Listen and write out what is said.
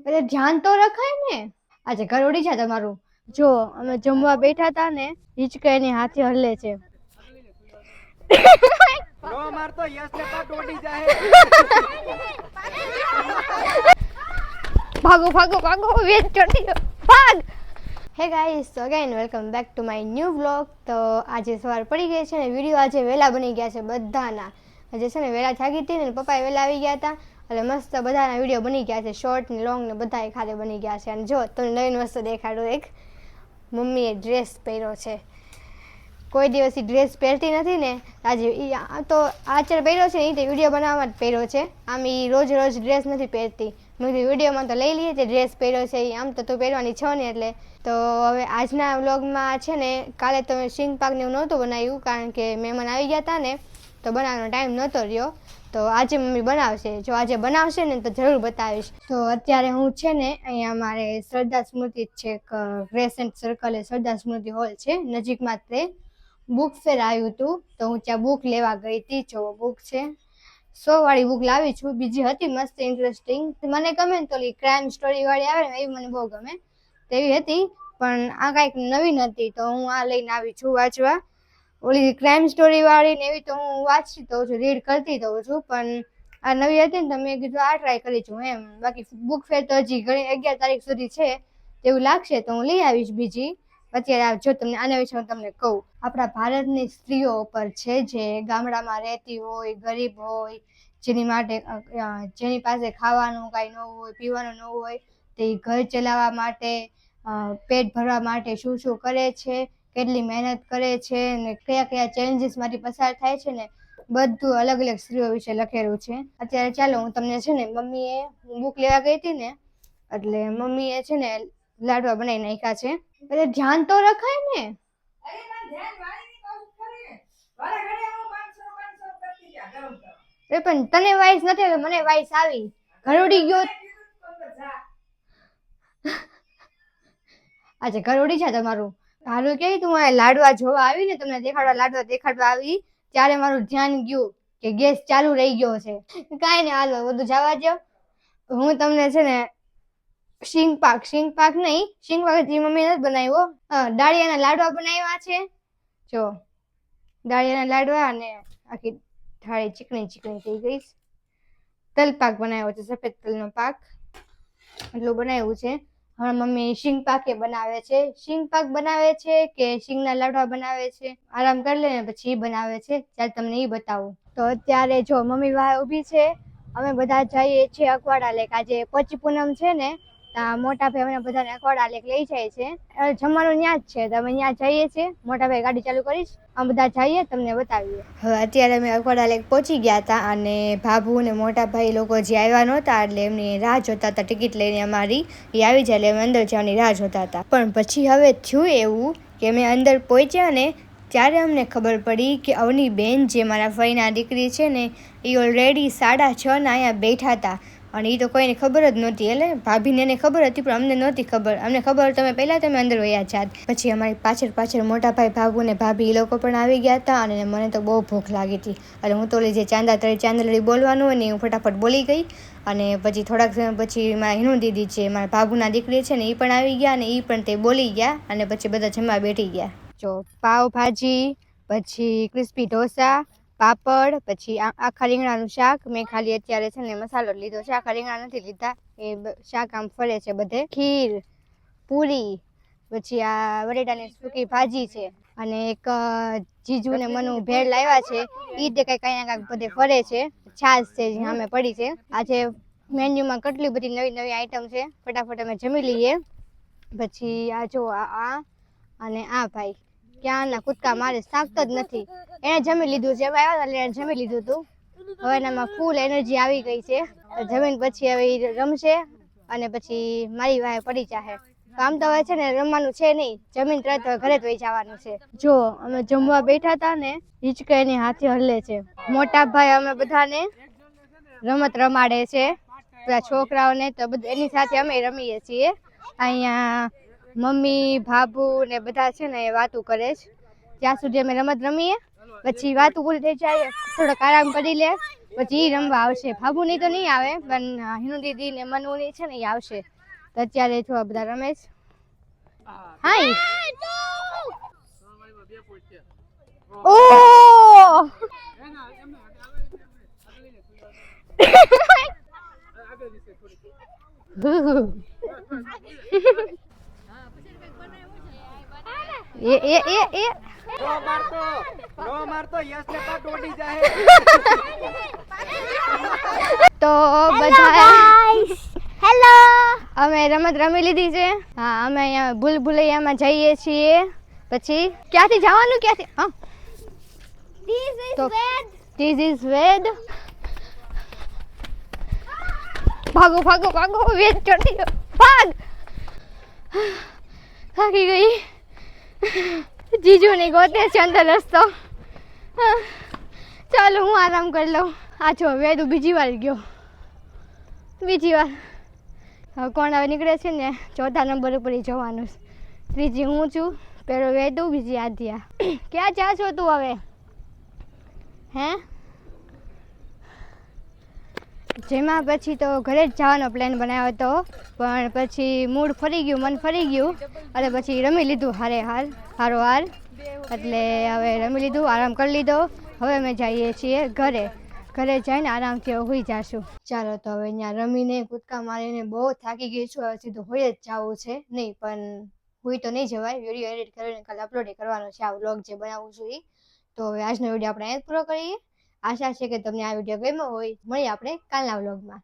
એટલે ધ્યાન તો રખાય ને. આજે ઘર ઉડી જાય તમારું. જો અમે જમવા બેઠા હતા ને, હિચકા એની હાથે હલે છે. નો મારતો યસ ને પાટ ઓડી જાય. ભાગો ભાગો ભાગો, વેચ ચોટી ગયો, ભાગ. હે guys, so again welcome back to my new vlog. તો આજે સવાર પડી ગઈ છે ને વિડીયો આજે વહેલા બની ગયા છે બધાના. આજે છે ને વહેલા જાગી હતી ને પપ્પાએ વહેલા આવી ગયા હતા એટલે મસ્ત બધાના વિડીયો બની ગયા છે, શોર્ટ ને લોંગ ને બધા ખાતે બની ગયા છે. અને જો તમને નવીન વસ્તુ દેખાડું, એક મમ્મીએ ડ્રેસ પહેર્યો છે. કોઈ દિવસ ડ્રેસ પહેરતી નથી ને, આજે તો આચર પહેર્યો છે એ તો વિડીયો બનાવવામાં જ પહેર્યો છે. આમ એ રોજ રોજ ડ્રેસ નથી પહેરતી. મેં વિડીયોમાં તો લઈ લઈએ તે ડ્રેસ પહેર્યો છે એ, આમ તો તું પહેરવાની છો ને એટલે. તો હવે આજના વ્લોગમાં છે ને, કાલે તો સિંગ પાકને એવું નહોતું બનાવ્યું કારણ કે મહેમાન આવી ગયા હતા ને તો બનાવવાનો ટાઈમ નહોતો રહ્યો. તો આજે મમ્મી બનાવશે. જો આજે બનાવશે ને તો જરૂર બતાવીશ. તો અત્યારે હું છે ને અહીંયા મારે શ્રદ્ધા સ્મૃતિ છે, ક્રેસન્ટ સર્કલે શ્રદ્ધા સ્મૃતિ હોલ છે નજીકમાં, તે બુક ફેર આવ્યું હતું તો હું ત્યાં બુક લેવા ગઈ હતી. જો બુક છે, 100 વાળી બુક લાવી છું. બીજી હતી મસ્ત ઇન્ટરેસ્ટિંગ, મને ગમે ને તો ક્રાઇમ સ્ટોરી વાળી આવે ને એવી મને બહુ ગમે તેવી હતી, પણ આ કાંઈક નવીન હતી તો હું આ લઈને આવી છું વાંચવા. ઓલી ક્રાઇમ સ્ટોરી વાળી ને એવી તો હું વાંચતી તો છું, રીડ કરતી તો છું, પણ આ નવી હતી ને તો મેં કીધું આ ટ્રાય કરી છું એમ. બાકી બુક ફેર તો હજી ઘણી 11 તારીખ સુધી છે તેવું લાગશે તો હું લઈ આવીશ બીજી. અત્યારે જો તમને આના વિશે હું તમને કહું, આપણા ભારતની સ્ત્રીઓ પર છે જે ગામડામાં રહેતી હોય, ગરીબ હોય, જેની પાસે ખાવાનું કાંઈ ન હોય, પીવાનું ન હોય, તે ઘર ચલાવવા માટે, પેટ ભરવા માટે શું શું કરે છે, કેટલી મહેનત કરે છે ને કયા કયા ચેલેન્જીસ માંથી પસાર થાય છે ને, બધું અલગ અલગ સ્ત્રીઓ વિશે લખેલું છે. અત્યારે ચાલો હું તમને છે ને, હું બુક લેવા ગઈ હતી ને એટલે મમ્મીએ છે ને લાડવા બનાવી નાખ્યા છે. એટલે ધ્યાન તો રખાય ને. પણ તને વાઇસ નથી આવી, મને વાઇસ આવી. ઘર ઉડી ગયો. આજે ઘર ઉડી જાય તમારું. હારું કે તું આ લાડવા જોવા આવી ને, તમને લાડવા દેખાડવા આવી ત્યારે મારું ધ્યાન ગયું કે ગેસ ચાલુ રહી ગયો છે. કાંઈ ને, હાલો બધું જવા દો. હું તમને છે ને સિંગ પાક નહીં, સિંગ પાક મમ્મી નથી બનાવ્યો, દાળિયાના લાડવા બનાવ્યા છે. જો દાળિયાના લાડવા અને આખી થાળી ચીકણી ચીકણી થઈ ગઈ. તલ પાક બનાવ્યો છે, સફેદ તલનો પાક એટલું બનાવ્યું છે. હવે મમ્મી સિંગ પાકે બનાવે છે. સિંગ પાક બનાવે છે કે સિંગના લાડવા બનાવે છે, આરામ કરી લે ને પછી બનાવે છે. ત્યારે તમને એ બતાવું. તો અત્યારે જો મમ્મી વાહ ઊભી છે, અમે બધા જઈએ છીએ અકવાડા લેક. આજે પોચી પૂનમ છે ને, મોટા ભાઈ અમે બધાને અકવાડા લેક લઈ જાય છે. જમવાનું ત્યાં જ છે તો અમે ત્યાં જઈએ છીએ. મોટા ભાઈ ગાડી ચાલુ કરીશ, અમે બધા જઈએ, તમને બતાવીએ. હવે અત્યારે અમે અકવાડા લેક પહોંચી ગયા હતા અને ભાભુ ને મોટા ભાઈ લોકો જે આવ્યા નહોતા એટલે એમની રાહ જોતા હતા. ટિકિટ લઈને અમારી એ આવી જાય એટલે અમે અંદર જવાની રાહ જોતા હતા. પણ પછી હવે થયું એવું કે અમે અંદર પહોંચ્યા ને ત્યારે અમને ખબર પડી કે અવની બેન જે મારા ફઈના દીકરી છે ને, એ ઓલરેડી 6:30 ના અહીંયા બેઠા હતા. અને એ તો કોઈને ખબર જ નહોતી. એટલે ભાભીને એને ખબર હતી પણ અમને નહોતી ખબર. અમને ખબર તમે અંદર વયા જાત. પછી અમારી પાછળ મોટા ભાઈ, ભાભુ ને ભાભી એ લોકો પણ આવી ગયા હતા અને મને તો બહુ ભૂખ લાગી હતી. એટલે હું તો જે ચાંદલડી બોલવાનું હોય ને હું ફટાફટ બોલી ગઈ. અને પછી થોડાક સમય પછી મારા હિનુ દીદી છે, મારા ભાભુના દીકરી છે ને, એ પણ આવી ગયા અને એ પણ તે બોલી ગયા અને પછી બધા જમવા બેઠી ગયા. જો પાવભાજી, પછી ક્રિસ્પી ઢોસા, પાપડ, પછી આખા રીંગણાનું શાક. મેં ખાલી અત્યારે છે ને મસાલો લીધો છે, આખા રીંગણા નથી લીધા. એ શાક આમ ફરે છે બધે. ખીર, પૂરી, પછી આ બટેટાની સૂકી ભાજી છે અને એક જીજુ ને મનુ ભેળ લાવ્યા છે. ઈ તે કઈ બધે ફરે છે. છાશ છે જે સામે પડી છે. આજે મેન્યુમાં કેટલી બધી નવી નવી આઈટમ છે. ફટાફટ અમે જમી લઈએ. પછી આ જો આ અને આ ભાઈ ક્યાંના કૂદકા મારે, થાકતો જ નથી. એને જમી લીધું છે, આવ્યા એટલે એને જમી લીધું હતું. હવે એનામાં ફૂલ એનર્જી આવી ગઈ છે. જમીન પછી હવે રમશે અને પછી મારી વાહે પડી જાહે. આમ તો હવે છે ને રમવાનું છે નહીં, જમીન તરત ઘરે જ વહી જવાનું છે. જો અમે જમવા બેઠા હતા ને, હિચકા એની હાથે હલે છે. મોટા ભાઈ અમે બધાને રમત રમાડે છે, બધા છોકરાઓને. તો એની સાથે અમે રમીએ છીએ. અહીંયા મમ્મી, ભાભુ ને બધા છે ને એ વાતું કરે છે. ત્યાં સુધી અમે રમત રમીએ પછી વાતું પૂરી થઈ જાય થોડોક આરામ કરી લે પછી ઈ રમવા આવશે. ફાબુની તો નહીં આવે પણ હિનુ દીદી ને મનુની છે ને એ આવશે. તો અત્યારે થોડા બધા રમે છે. હાય ઓ એ નો મારતો યસ ને પાટ ઓડી જાહે. તો બધા હેલો અમે રમત રમી લીધી છે. હા અમે અહીંયા ભૂલભુલૈયામાં જઈએ છીએ. પછી ક્યાંથી જવાનું ક્યાંથી હા ધીસ ઇઝ વેદ. ભાગો ભાગો ભાગો વેદ ચડી ગયો ભાગ. થાકી ગઈ. જીજુ ની ગોતે છે અંદર રસ્તો. ચાલો હું આરામ કરી લઉં. આ જો વેદુ બીજી વાર ગયો. બીજી વાર હવે કોણ હવે નીકળે છે ને 4થા નંબર ઉપર જવાનું. ત્રીજી હું છું, પેલો વેદુ, બીજી આધ્યા. ક્યાં જા છો તું હવે? હે જેમાં પછી તો ઘરે જ જવાનો પ્લાન બનાવ્યો હતો પણ પછી મૂડ ફરી ગયું, મન ફરી ગયું અને પછી રમી લીધું હારોહાર. એટલે હવે રમી લીધું, આરામ કરી લીધો. હવે અમે જઈએ છીએ ઘરે જઈને આરામથી હોઈ જાશું. ચાલો તો હવે અહીંયા રમીને કૂદકા મારીને બહુ થાકી ગઈ છું. હવે સીધું હોઈ જ જવું છે. નહીં પણ હોઈ તો નહીં જવાય. વિડીયો એડિટ કરીને કાલે અપલોડ કરવાનો છે આ વ્લોગ જે બનાવું છું એ. તો હવે આજનો વિડીયો આપણે અહીં પૂરો કરીએ. આશા છે કે તમને આ વિડીયો ગમ્યો હોય. મળીએ આપણે કાલના વ્લોગમાં.